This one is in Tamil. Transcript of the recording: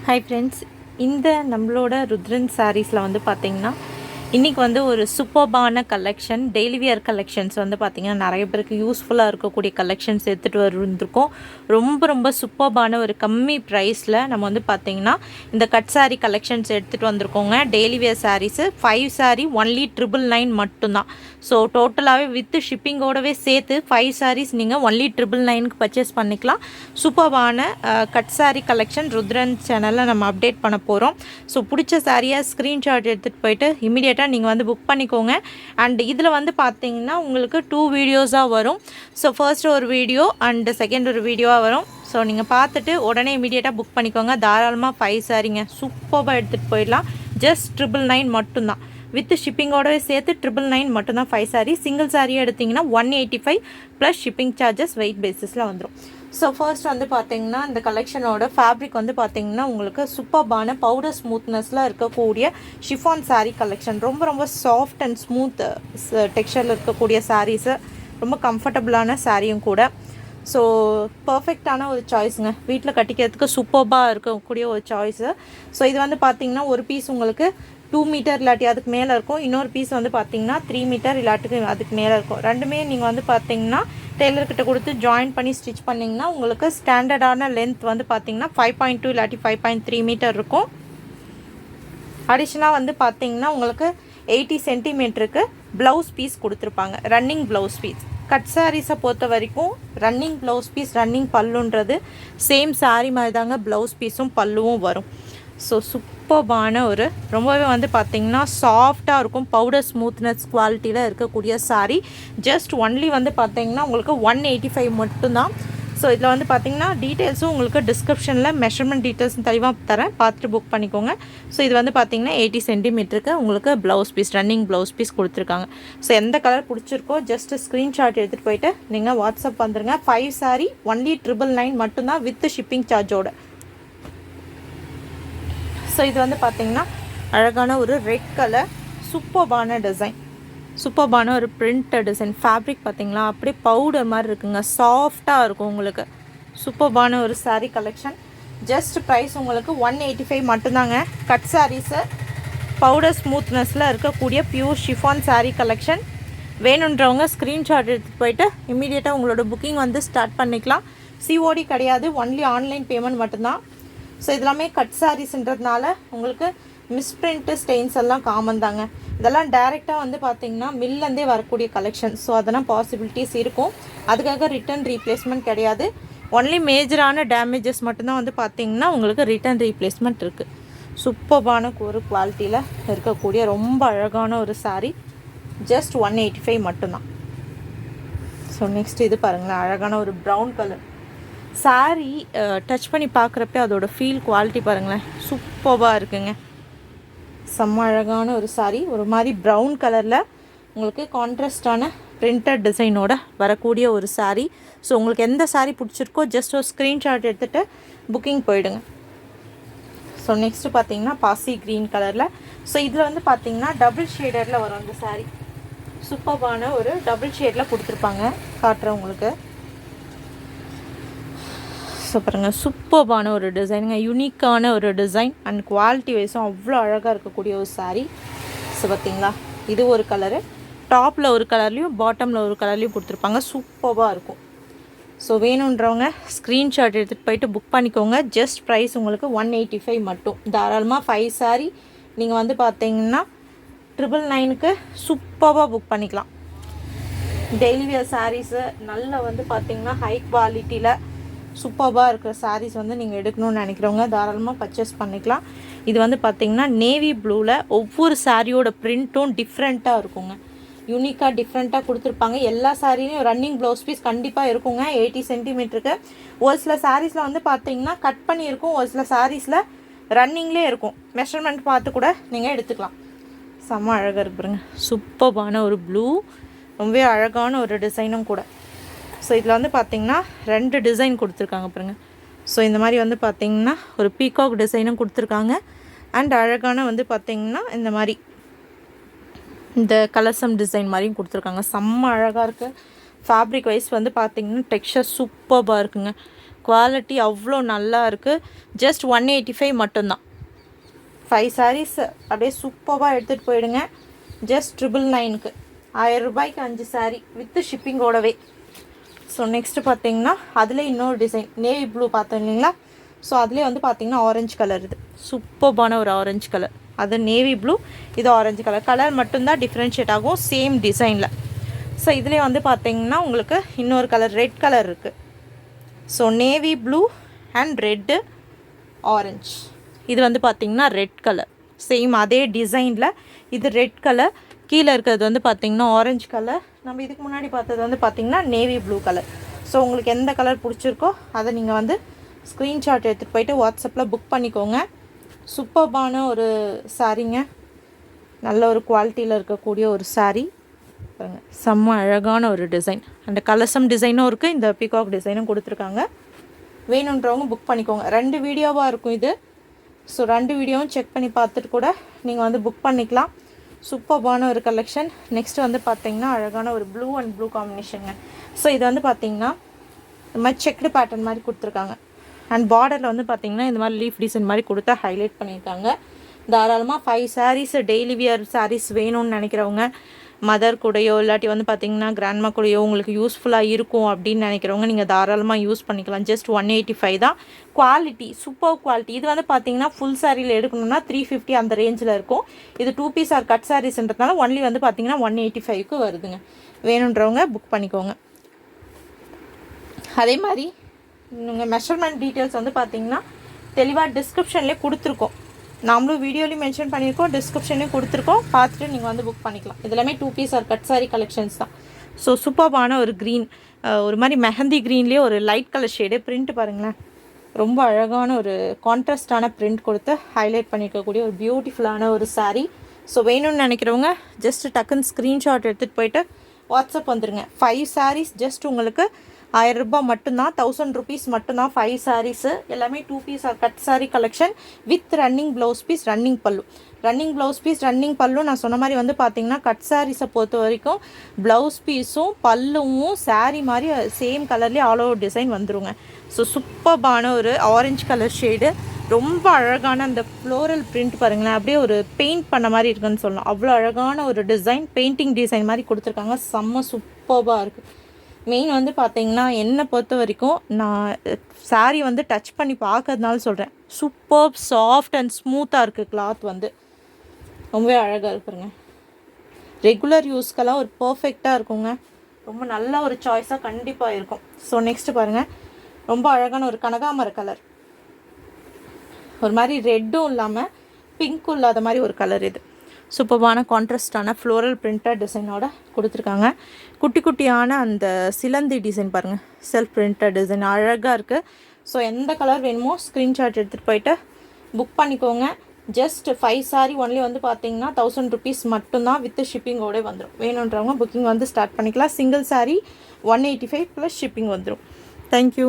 Hi friends, இந்த நம்மளோட ருத்ரன் சாரீஸில் வந்து பார்த்திங்கன்னா இன்றைக்கி வந்து ஒரு சூப்பர்பான கலெக்ஷன் டெய்லி வியர் கலெக்ஷன்ஸ் வந்து பார்த்திங்கன்னா நிறைய பேருக்கு யூஸ்ஃபுல்லாக இருக்கக்கூடிய கலெக்ஷன்ஸ் எடுத்துகிட்டு வந்துருக்கோம். ரொம்ப சூப்பர்பான ஒரு கம்மி ப்ரைஸில் நம்ம வந்து பார்த்திங்கன்னா இந்த கட் சாரீ கலெக்ஷன்ஸ் எடுத்துகிட்டு வந்திருக்கோங்க. Daily wear saris 5 sari only 999 மட்டும்தான். ஸோ டோட்டலாகவே வித்து ஷிப்பிங்கோடவே சேர்த்து 5 சாரீஸ் நீங்கள் ஒன்லி 999க்கு பர்ச்சேஸ் பண்ணிக்கலாம். சூப்பர்பான கட் சாரீ கலெக்ஷன் ருத்ரன் சேனலில் நம்ம அப்டேட் பண்ண போகிறோம். ஸோ பிடிச்ச சாரியை ஸ்க்ரீன்ஷாட் எடுத்துகிட்டு போயிட்டு இமீடியட்டாக நீங்கள் வந்து புக் பண்ணிக்கோங்க. அண்ட் இதில் வந்து பார்த்தீங்கன்னா உங்களுக்கு 2 வீடியோஸாக வரும். ஸோ ஃபர்ஸ்ட் ஒரு வீடியோ அண்ட் செகண்ட் ஒரு வீடியோவாக வரும். ஸோ நீங்கள் பார்த்துட்டு உடனே இமீடியட்டாக புக் பண்ணிக்கோங்க. தாராளமாக 5 சாரிங்க சூப்பராக எடுத்துகிட்டு போயிடலாம். ஜஸ்ட் 999 மட்டும்தான். வித் ஷிப்பிங்கோடவே சேர்த்து 999 மட்டும்தான் 5 சாரீ. சிங்கிள் சாரியாக எடுத்திங்கன்னா 185 ப்ளஸ் ஷிப்பிங் சார்ஜஸ் வெயிட் பேசிஸில் வந்துடும். ஸோ ஃபர்ஸ்ட் வந்து பார்த்தீங்கன்னா இந்த கலெக்ஷனோட ஃபேப்ரிக் வந்து பார்த்தீங்கன்னா உங்களுக்கு சூப்பர்பான பவுடர் ஸ்மூத்னஸில் இருக்கக்கூடிய ஷிஃபான் சாரீ கலெக்ஷன். ரொம்ப சாஃப்ட் அண்ட் ஸ்மூத் டெக்ஸ்சரில் இருக்கக்கூடிய சாரீஸு, ரொம்ப கம்ஃபர்டபுளான சாரியும் கூட. ஸோ பர்ஃபெக்டான ஒரு சாய்ஸுங்க. வீட்டில் கட்டிக்கிறதுக்கு சூப்பர்பாக இருக்கக்கூடிய ஒரு சாய்ஸு. ஸோ இது வந்து பார்த்திங்கன்னா ஒரு பீஸ் உங்களுக்கு 2 மீட்டர் இல்லாட்டி அதுக்கு மேலே இருக்கும். இன்னொரு பீஸ் வந்து பார்த்திங்கன்னா 3 மீட்டர் இல்லாட்டுக்கு அதுக்கு மேலே இருக்கும். ரெண்டுமே நீங்கள் வந்து பார்த்திங்கன்னா டெய்லர்கிட்ட கொடுத்து ஜாயின் பண்ணி ஸ்டிச் பண்ணிங்கன்னா உங்களுக்கு ஸ்டாண்டர்டான லென்த் வந்து பார்த்திங்கன்னா 5.2 இல்லாட்டி 5.3 மீட்டர் இருக்கும். அடிஷ்னலாக வந்து பார்த்திங்கன்னா உங்களுக்கு 80 சென்டிமீட்டருக்கு ப்ளவுஸ் பீஸ் கொடுத்துருப்பாங்க. Running blouse piece. கட் சாரீஸை பொறுத்த வரைக்கும் ரன்னிங் ப்ளவுஸ் பீஸ், ரன்னிங் பல்லுன்றது சேம் சாரீ மாதிரி தாங்க ப்ளவுஸ் பீஸும் பல்லுவும் வரும். ஸோ சூப்பர்பான ஒரு ரொம்பவே வந்து பார்த்திங்கன்னா சாஃப்டாக இருக்கும். பவுடர் ஸ்மூத்னஸ் குவாலிட்டியில் இருக்கக்கூடிய சாரீ. ஜஸ்ட் ஒன்லி வந்து பார்த்திங்கன்னா உங்களுக்கு 185 மட்டும்தான். ஸோ இதில் வந்து பார்த்திங்கன்னா டீட்டெயில்ஸும் உங்களுக்கு டிஸ்கிரிப்ஷனில் மெஷர்மெண்ட் டீட்டெயில்ஸும் தெளிவாக தரேன், பார்த்துட்டு புக் பண்ணிக்கோங்க. ஸோ இது வந்து பார்த்திங்கன்னா 80 சென்டிமீட்டருக்கு உங்களுக்கு blouse piece, running blouse piece கொடுத்துருக்காங்க. ஸோ எந்த கலர் பிடிச்சிருக்கோ ஜஸ்ட் ஸ்க்ரீன்ஷாட் எடுத்துகிட்டு போயிட்டு நீங்கள் வாட்ஸ்அப் வந்துடுங்க. 5 சாரீ ஒன்லி 999 மட்டும்தான் வித் ஷிப்பிங் சார்ஜோட. ஸோ இது வந்து பார்த்திங்கன்னா அழகான ஒரு ரெட் கலர் சூப்பர்பான டிசைன், சூப்பர்பான ஒரு பிரிண்ட் டிசைன். ஃபேப்ரிக் பார்த்திங்களா அப்படியே பவுடர் மாதிரி இருக்குங்க, சாஃப்டாக இருக்கும் உங்களுக்கு. சூப்பர்பான ஒரு சாரீ கலெக்ஷன். ஜஸ்ட் ப்ரைஸ் உங்களுக்கு 185 மட்டும்தாங்க. கட் சாரீஸு பவுடர் ஸ்மூத்னஸில் இருக்கக்கூடிய பியூர் ஷிஃபான் சாரீ கலெக்ஷன். வேணுன்றவங்க ஸ்க்ரீன்ஷாட் எடுத்துகிட்டு போயிட்டு இமீடியட்டாக உங்களோட புக்கிங் வந்து ஸ்டார்ட் பண்ணிக்கலாம். சிஓடி கிடையாது, ஒன்லி ஆன்லைன் பேமெண்ட் மட்டும்தான். ஸோ இதெல்லாமே கட் சாரீஸ்ன்றதுனால உங்களுக்கு மிஸ்பிரிண்ட்டு ஸ்டெயின்ஸ் எல்லாம் காமன் தாங்க. இதெல்லாம் டைரெக்டாக வந்து பார்த்திங்கன்னா மில்லேருந்தே வரக்கூடிய கலெக்ஷன். ஸோ அதெல்லாம் பாசிபிலிட்டிஸ் இருக்கும். அதுக்காக ரிட்டன் ரீப்ளேஸ்மெண்ட் கிடையாது. ஒன்லி மேஜரான டேமேஜஸ் மட்டும்தான் வந்து பார்த்திங்கன்னா உங்களுக்கு ரிட்டன் ரீப்ளேஸ்மெண்ட் இருக்குது. சூப்பர்பான ஒரு குவாலிட்டியில் இருக்கக்கூடிய ரொம்ப அழகான ஒரு சாரீ. ஜஸ்ட் 185 மட்டும்தான். ஸோ நெக்ஸ்ட் இது பாருங்களேன், அழகான ஒரு ப்ரௌன் கலர் சாரீ. டச் பண்ணி பார்க்குறப்ப அதோட ஃபீல் குவாலிட்டி பாருங்களேன், சூப்பராக இருக்குங்க. செம்ம அழகான ஒரு சாரீ. ஒரு மாதிரி ப்ரௌன் கலரில் உங்களுக்கு கான்ட்ராஸ்டான பிரிண்டட் டிசைனோட வரக்கூடிய ஒரு சாரீ. ஸோ உங்களுக்கு எந்த சாரீ பிடிச்சிருக்கோ ஜஸ்ட் ஒரு ஸ்க்ரீன்ஷாட் எடுத்துகிட்டு புக்கிங் போயிடுங்க. ஸோ நெக்ஸ்ட்டு பார்த்தீங்கன்னா பாசி க்ரீன் கலரில். ஸோ இதில் வந்து பார்த்தீங்கன்னா டபுள் ஷேடரில் வரும் அந்த சாரீ. சூப்பரான ஒரு டபுள் ஷேடில் கொடுத்துருப்பாங்க, காட்டுறேன் உங்களுக்கு. ஸோ பாருங்கள், சூப்பர்பான ஒரு டிசைனுங்க, யூனிக்கான ஒரு டிசைன் அண்ட் குவாலிட்டி வைஸும் அவ்வளோ அழகாக இருக்கக்கூடிய ஒரு சாரீ. ஸோ பார்த்தீங்களா, இது ஒரு கலரு, டாப்பில் ஒரு கலர்லேயும் பாட்டமில் ஒரு கலர்லேயும் கொடுத்துருப்பாங்க. சூப்பராக இருக்கும். ஸோ வேணுன்றவங்க ஸ்க்ரீன்ஷாட் எடுத்துகிட்டு போயிட்டு புக் பண்ணிக்கோங்க. ஜஸ்ட் ப்ரைஸ் உங்களுக்கு 185 மட்டும். தாராளமாக 5 சாரீ நீங்கள் வந்து பார்த்தீங்கன்னா 999க்கு சூப்பராக புக் பண்ணிக்கலாம். டெய்லி வியர் சாரீஸு நல்ல வந்து பார்த்திங்கன்னா ஹை குவாலிட்டியில் சூப்பராக இருக்கிற சாரீஸ் வந்து நீங்கள் எடுக்கணும்னு நினைக்கிறவங்க தாராளமாக பர்ச்சேஸ் பண்ணிக்கலாம். இது வந்து பார்த்திங்கன்னா நேவி ப்ளூவில் ஒவ்வொரு சாரியோட பிரிண்ட்டும் டிஃப்ரெண்ட்டாக இருக்குங்க. யூனிக்காக டிஃப்ரெண்ட்டாக கொடுத்துருப்பாங்க. எல்லா சாரிலையும் ரன்னிங் ப்ளவுஸ் பீஸ் கண்டிப்பாக இருக்குங்க 80 சென்டிமீட்டருக்கு. ஒரு சில சாரீஸில் வந்து பார்த்திங்கன்னா கட் பண்ணியிருக்கும், ஒரு சில சாரீஸில் ரன்னிங்லேயே இருக்கும். மெஷர்மெண்ட் பார்த்து கூட நீங்கள் எடுத்துக்கலாம். செம்ம அழகாக இருக்குங்க, சூப்பரான ஒரு ப்ளூ, ரொம்பவே அழகான ஒரு டிசைனும் கூட. ஸோ இதில் வந்து பார்த்திங்கன்னா 2 டிசைன் கொடுத்துருக்காங்க பாருங்கள். ஸோ இந்த மாதிரி வந்து பார்த்திங்கன்னா ஒரு பீகாக் டிசைனும் கொடுத்துருக்காங்க. அண்ட் அழகான வந்து பார்த்திங்கன்னா இந்த மாதிரி இந்த கலசம் டிசைன் மாதிரியும் கொடுத்துருக்காங்க. செம்ம அழகாக இருக்குது. ஃபேப்ரிக் வைஸ் வந்து பார்த்திங்கன்னா டெக்ஸ்சர் சூப்பராக இருக்குங்க. குவாலிட்டி அவ்வளோ நல்லா இருக்குது. ஜஸ்ட் 185 மட்டும்தான். 5 sarees அப்படியே சூப்பராக எடுத்துகிட்டு போயிடுங்க. ஜஸ்ட் 999க்கு 1000 ரூபாய்க்கு 5 saree வித் ஷிப்பிங்கோடவே. ஸோ நெக்ஸ்ட்டு பார்த்தீங்கன்னா அதில் இன்னொரு டிசைன் நேவி ப்ளூ பார்த்தோம் இல்லைங்களா. ஸோ அதிலே வந்து பார்த்தீங்கன்னா ஆரஞ்சு கலர், இது சூப்பர்பான ஒரு ஆரஞ்சு கலர். அது நேவி ப்ளூ, இது ஆரஞ்சு கலர். கலர் மட்டும்தான் டிஃப்ரென்ஷியேட் ஆகும் சேம் டிசைனில். ஸோ இதிலே வந்து பார்த்தீங்கன்னா உங்களுக்கு இன்னொரு கலர் ரெட் கலர் இருக்குது. So navy blue and red orange. இது வந்து பார்த்திங்கன்னா ரெட் கலர், சேம் அதே டிசைனில். இது ரெட் கலர், கீழே இருக்கிறது வந்து பார்த்திங்கன்னா ஆரஞ்சு கலர். நம்ம இதுக்கு முன்னாடி பார்த்தது வந்து பார்த்திங்கன்னா நேவி ப்ளூ கலர். ஸோ உங்களுக்கு எந்த கலர் பிடிச்சிருக்கோ அதை நீங்கள் வந்து ஸ்க்ரீன்ஷாட் எடுத்துகிட்டு போய்ட்டு வாட்ஸ்அப்பில் புக் பண்ணிக்கோங்க. சூப்பர்பான ஒரு சாரீங்க, நல்ல ஒரு குவாலிட்டியில் இருக்கக்கூடிய ஒரு சாரீ பாருங்க. செம்ம அழகான ஒரு டிசைன், அந்த கலசம் டிசைனும் இருக்குது, இந்த பீகாக் டிசைனும் கொடுத்துருக்காங்க. வேணுன்றவங்க புக் பண்ணிக்கோங்க. 2 வீடியோவாக இருக்கும் இது. ஸோ 2 வீடியோவும் செக் பண்ணி பார்த்துட்டு கூட நீங்கள் வந்து புக் பண்ணிக்கலாம். சூப்பர்பான ஒரு கலெக்ஷன். நெக்ஸ்ட் வந்து பார்த்தீங்கன்னா அழகான ஒரு ப்ளூ அண்ட் ப்ளூ காம்பினேஷனுங்க. ஸோ இது வந்து பார்த்தீங்கன்னா இந்த மாதிரி செக்டு பேட்டர்ன் மாதிரி கொடுத்துருக்காங்க. அண்ட் பார்டரில் வந்து பார்த்தீங்கன்னா இந்த மாதிரி லீஃப் டிசைன் மாதிரி கொடுத்தா ஹைலைட் பண்ணியிருக்காங்க. தாராளமாக 5 sarees டெய்லி வியர் sarees வேணும்னு நினைக்கிறவங்க, மதர் கூடயோ இல்லாட்டி வந்து பார்த்திங்கன்னா கிராண்ட்மா கூடயோ உங்களுக்கு யூஸ்ஃபுல்லாக இருக்கும் அப்படின்னு நினைக்கிறவங்க நீங்கள் தாராளமாக யூஸ் பண்ணிக்கலாம். ஜஸ்ட் 185 தான். Quality super quality. இது வந்து பார்த்திங்கன்னா ஃபுல் சாரியில் எடுக்கணும்னா 350 அந்த ரேஞ்சில் இருக்கும். இது 2 piece ஆர் கட் சாரீஸ்ன்றதுனால ஒன்லி வந்து பார்த்திங்கன்னா 185க்கு வருதுங்க. வேணுன்றவங்க புக் பண்ணிக்கோங்க. அதே மாதிரி நீங்கள் மெஷர்மெண்ட் டீட்டெயில்ஸ் வந்து பார்த்திங்கன்னா தெளிவாக டிஸ்கிரிப்ஷன்லேயே கொடுத்துருக்கோம். நாமளும் வீடியோலையும் மென்ஷன் பண்ணியிருக்கோம், டிஸ்கிரிப்ஷன்லையும் கொடுத்துருக்கோம். பார்த்துட்டு நீங்கள் வந்து புக் பண்ணிக்கலாம். இதெல்லாமே 2 piece or cut sari collections தான். ஸோ சூப்பர்பான ஒரு க்ரீன், ஒரு மாதிரி மெஹந்தி க்ரீன்லேயே ஒரு லைட் கலர் ஷேடு. பிரிண்ட் பாருங்களேன், ரொம்ப அழகான ஒரு கான்ட்ராஸ்டான பிரிண்ட் கொடுத்து ஹைலைட் பண்ணியிருக்கக்கூடிய ஒரு பியூட்டிஃபுல்லான ஒரு சாரீ. ஸோ வேணும்னு நினைக்கிறவங்க ஜஸ்ட் டக்குன்னு ஸ்க்ரீன்ஷாட் எடுத்துகிட்டு போயிட்டு வாட்ஸ்அப் வந்துடுங்க. 5 sarees ஜஸ்ட் உங்களுக்கு 1000 ரூபாய் மட்டும்தான், 1000 rupees மட்டும்தான். 5 sarees எல்லாமே 2 piece or cut sari collection with running blouse piece, running pallu. Running blouse piece, running pallu. நான் சொன்ன மாதிரி வந்து பார்த்தீங்கன்னா கட் சாரீஸை பொறுத்த வரைக்கும் ப்ளவுஸ் பீஸும் பல்லுவும் சாரீ மாதிரி சேம் கலர்லேயே ஆல் ஓவர் டிசைன் வந்துருங்க. ஸோ சூப்பர்பான ஒரு ஆரஞ்சு கலர் ஷேடு, ரொம்ப அழகான அந்த ஃப்ளோரல் பிரிண்ட் பாருங்களேன், அப்படியே ஒரு பெயிண்ட் பண்ண மாதிரி இருக்குன்னு சொல்லலாம். அவ்வளோ அழகான ஒரு டிசைன், பெயிண்டிங் டிசைன் மாதிரி கொடுத்துருக்காங்க. செம்ம சூப்பர்பாக இருக்குது. மெயின் வந்து பார்த்தீங்கன்னா என்னை பொறுத்த வரைக்கும் நான் சாரீ வந்து டச் பண்ணி பார்க்கறதுனால சொல்கிறேன். சூப்பர் சாஃப்ட் அண்ட் ஸ்மூத்தாக இருக்குது. கிளாத் வந்து ரொம்பவே அழகாக இருக்குங்க. ரெகுலர் யூஸ்க்கெல்லாம் ஒரு பர்ஃபெக்டாக இருக்குங்க. ரொம்ப நல்ல ஒரு சாய்ஸாக கண்டிப்பாக இருக்கும். ஸோ நெக்ஸ்ட்டு பாருங்கள், ரொம்ப அழகான ஒரு கனகாமர கலர், ஒரு மாதிரி ரெட்டும் இல்லாமல் பிங்க்கும் இல்லாத மாதிரி ஒரு கலர். இது சூப்பர்பான கான்ட்ராஸ்டான ஃப்ளோரல் பிரிண்டட் டிசைனோட கொடுத்துருக்காங்க. குட்டி குட்டியான அந்த சிலந்தி டிசைன் பாருங்கள், செல்ஃப் பிரிண்டட் டிசைன் அழகாக இருக்குது. ஸோ எந்த கலர் வேணுமோ ஸ்க்ரீன்ஷாட் எடுத்துகிட்டு போயிட்டு புக் பண்ணிக்கோங்க. ஜஸ்ட் 5 saree ஒன்லி வந்து பார்த்தீங்கன்னா 1000 rupees மட்டும்தான் வித் ஷிப்பிங்கோட வந்துடும். வேணுன்றவங்க புக்கிங் வந்து ஸ்டார்ட் பண்ணிக்கலாம். சிங்கிள் saree 185 + ஷிப்பிங் வந்துடும். தேங்க்யூ.